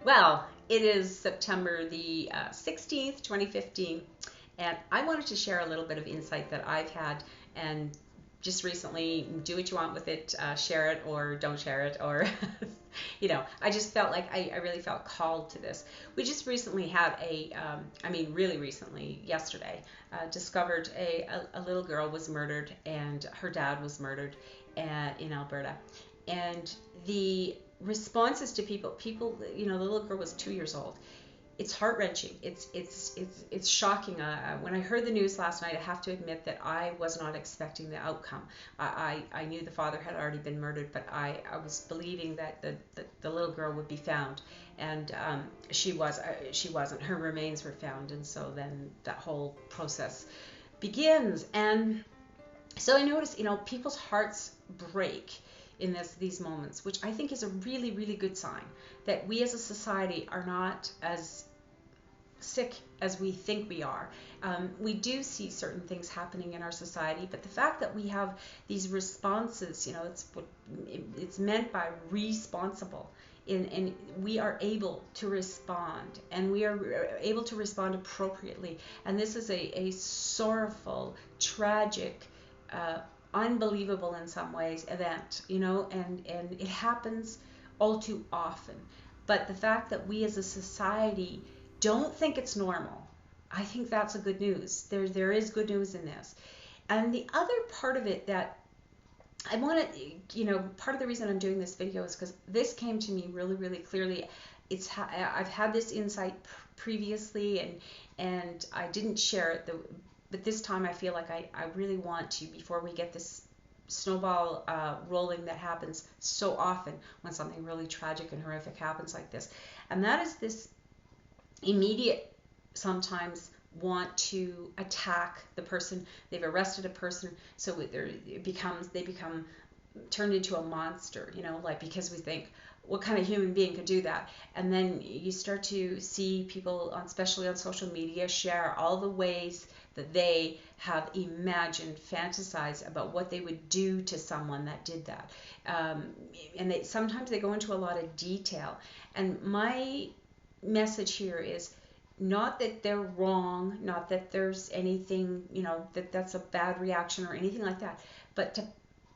Well, it is September the 16th, 2015, and I wanted to share a little bit of insight that I've had and just recently. Do what you want with it, share it or don't share it, or, I just felt like I really felt called to this. We just recently had really recently, yesterday, discovered a little girl was murdered and her dad was murdered in Alberta. And the responses to people, the little girl was 2 years old. It's heart-wrenching. It's shocking. When I heard the news last night, I have to admit that I was not expecting the outcome. I knew the father had already been murdered, but I was believing that the little girl would be found, and she wasn't. Her remains were found, and so then that whole process begins. And so I noticed, people's hearts break in these moments, which I think is a really, really good sign that we as a society are not as sick as we think we are. We do see certain things happening in our society, but the fact that we have these responses, it's meant by responsible. And we are able to respond, and we are able to respond appropriately. And this is a sorrowful, tragic, unbelievable in some ways event, and it happens all too often. But the fact that we as a society don't think it's normal, I think that's a good news. There is good news in this. And the other part of it that I want to, part of the reason I'm doing this video is because this came to me really, really clearly. I've had this insight previously, and I didn't share it, but this time I feel like I really want to, before we get this snowball rolling that happens so often when something really tragic and horrific happens like this. And that is this immediate, sometimes, want to attack the person. They've arrested a person, so they become turned into a monster, because we think, what kind of human being could do that? And then you start to see people, especially on social media, share all the ways that they have imagined, fantasized about what they would do to someone that did that. And sometimes they go into a lot of detail. And my message here is not that they're wrong, not that there's anything, that's a bad reaction or anything like that, but to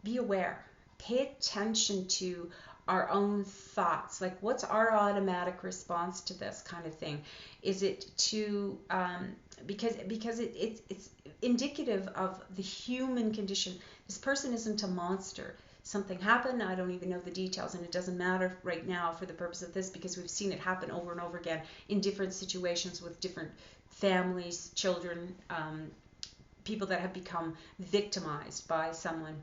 be aware, pay attention to our own thoughts. Like, what's our automatic response to this kind of thing? Is it to because it's indicative of the human condition. This person isn't a monster. Something happened, I don't even know the details, and it doesn't matter right now for the purpose of this, because we've seen it happen over and over again in different situations with different families, children, people that have become victimized by someone.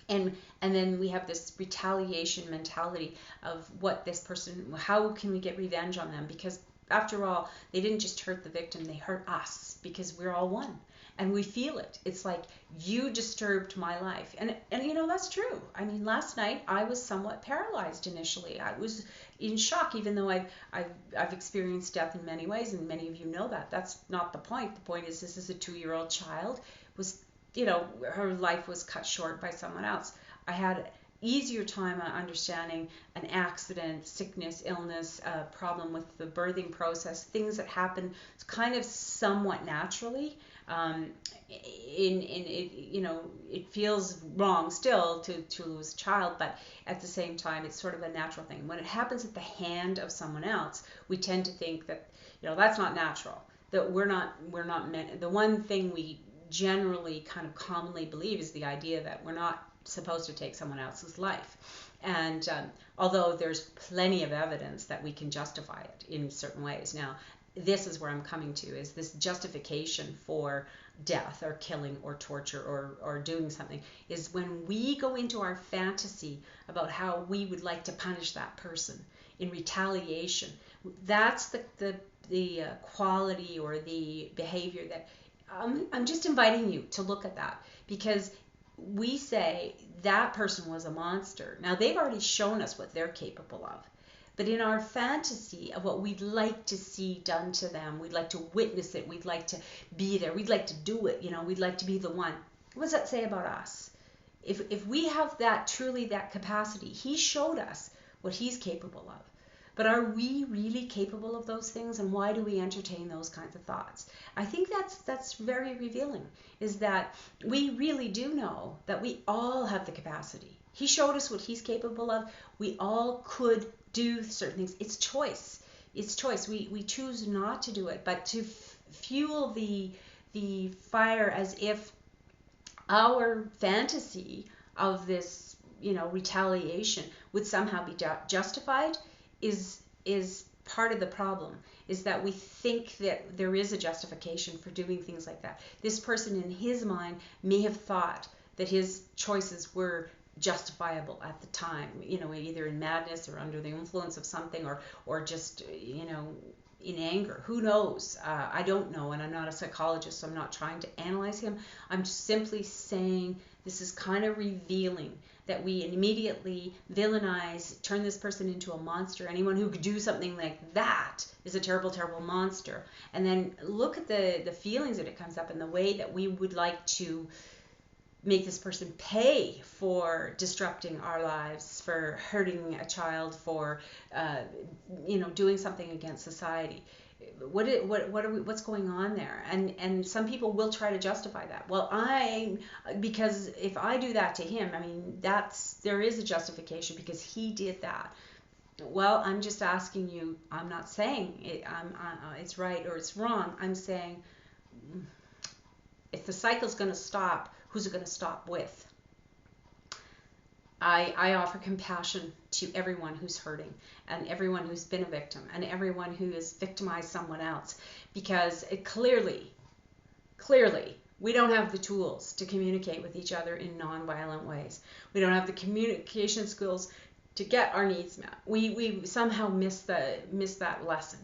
And then we have this retaliation mentality of what this person, how can we get revenge on them? Because after all, they didn't just hurt the victim, they hurt us, because we're all one. And we feel it. It's like, you disturbed my life. And that's true. I mean, last night I was somewhat paralyzed initially. I was in shock, even though I've experienced death in many ways, and many of you know that. That's not the point. The point is, this is a 2-year-old child. Her life was cut short by someone else. I had easier time understanding an accident, sickness, illness, problem with the birthing process, things that happen kind of somewhat naturally. It feels wrong still to lose a child, but at the same time, it's sort of a natural thing. When it happens at the hand of someone else, we tend to think that, that's not natural, that we're not meant. The one thing we generally kind of commonly believe is the idea that we're not supposed to take someone else's life. And although there's plenty of evidence that we can justify it in certain ways. Now, this is where I'm coming to, is this justification for death or killing or torture or doing something, is when we go into our fantasy about how we would like to punish that person in retaliation. That's the quality or the behavior that I'm just inviting you to look at that, because we say that person was a monster. Now, they've already shown us what they're capable of. But in our fantasy of what we'd like to see done to them, we'd like to witness it, we'd like to be there, we'd like to do it, we'd like to be the one. What does that say about us? If we have truly that capacity, he showed us what he's capable of. But are we really capable of those things, and why do we entertain those kinds of thoughts? I think that's very revealing, is that we really do know that we all have the capacity. He showed us what he's capable of. We all could do certain things. It's choice. It's choice. We choose not to do it, but to fuel the fire as if our fantasy of this, retaliation would somehow be justified is part of the problem, is that we think that there is a justification for doing things like that. This person in his mind may have thought that his choices were justifiable at the time, either in madness or under the influence of something, or just, in anger. Who knows? I don't know, and I'm not a psychologist, so I'm not trying to analyze him. I'm simply saying this is kind of revealing that we immediately villainize, turn this person into a monster. Anyone who could do something like that is a terrible, terrible monster. And then look at the feelings that it comes up, and the way that we would like to make this person pay for disrupting our lives, for hurting a child, for doing something against society. What's going on there? And some people will try to justify that. Well, because if I do that to him, there is a justification because he did that. Well, I'm just asking you. I'm not saying it's right or it's wrong. I'm saying if the cycle's going to stop, who's it going to stop with? I offer compassion to everyone who's hurting, and everyone who's been a victim, and everyone who has victimized someone else, because clearly, we don't have the tools to communicate with each other in non-violent ways. We don't have the communication skills to get our needs met. We somehow miss that lesson.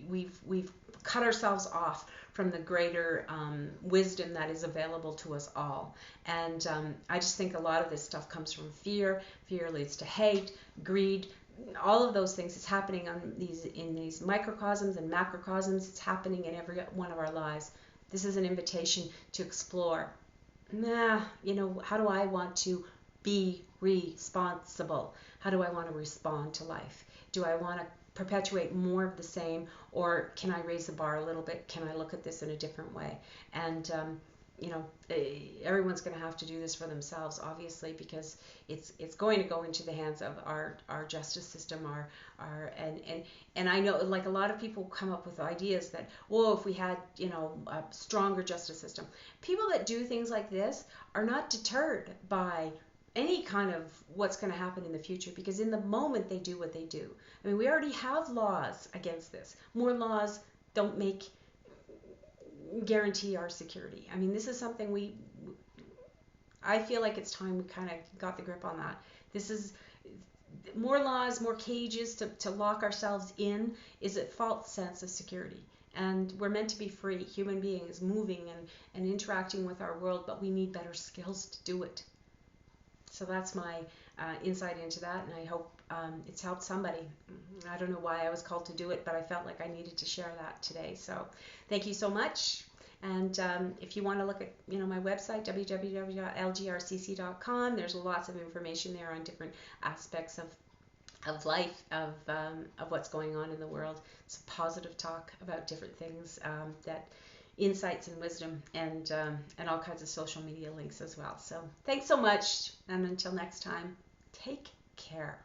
We've cut ourselves off from the greater wisdom that is available to us all. And I just think a lot of this stuff comes from fear. Fear leads to hate, greed, all of those things. It's happening in these microcosms and macrocosms. It's happening in every one of our lives. This is an invitation to explore. How do I want to be responsible? How do I want to respond to life? Do I want to perpetuate more of the same, or can I raise the bar a little bit? Can I look at this in a different way? And everyone's going to have to do this for themselves, obviously, because it's going to go into the hands of our justice system, and I know, like, a lot of people come up with ideas that, if we had a stronger justice system. People that do things like this are not deterred by any kind of what's going to happen in the future, because in the moment they do what they do. We already have laws against this. More laws don't guarantee our security. This is something I feel like it's time we kind of got the grip on that. This is more laws, more cages to lock ourselves in is a false sense of security. And we're meant to be free human beings, moving and interacting with our world, but we need better skills to do it. So that's my insight into that, and I hope it's helped somebody. I don't know why I was called to do it, but I felt like I needed to share that today. So thank you so much. And if you want to look at my website, www.lgrcc.com, there's lots of information there on different aspects of life, of what's going on in the world. It's a positive talk about different things, that insights and wisdom, and all kinds of social media links as well. So thanks so much, and until next time, take care.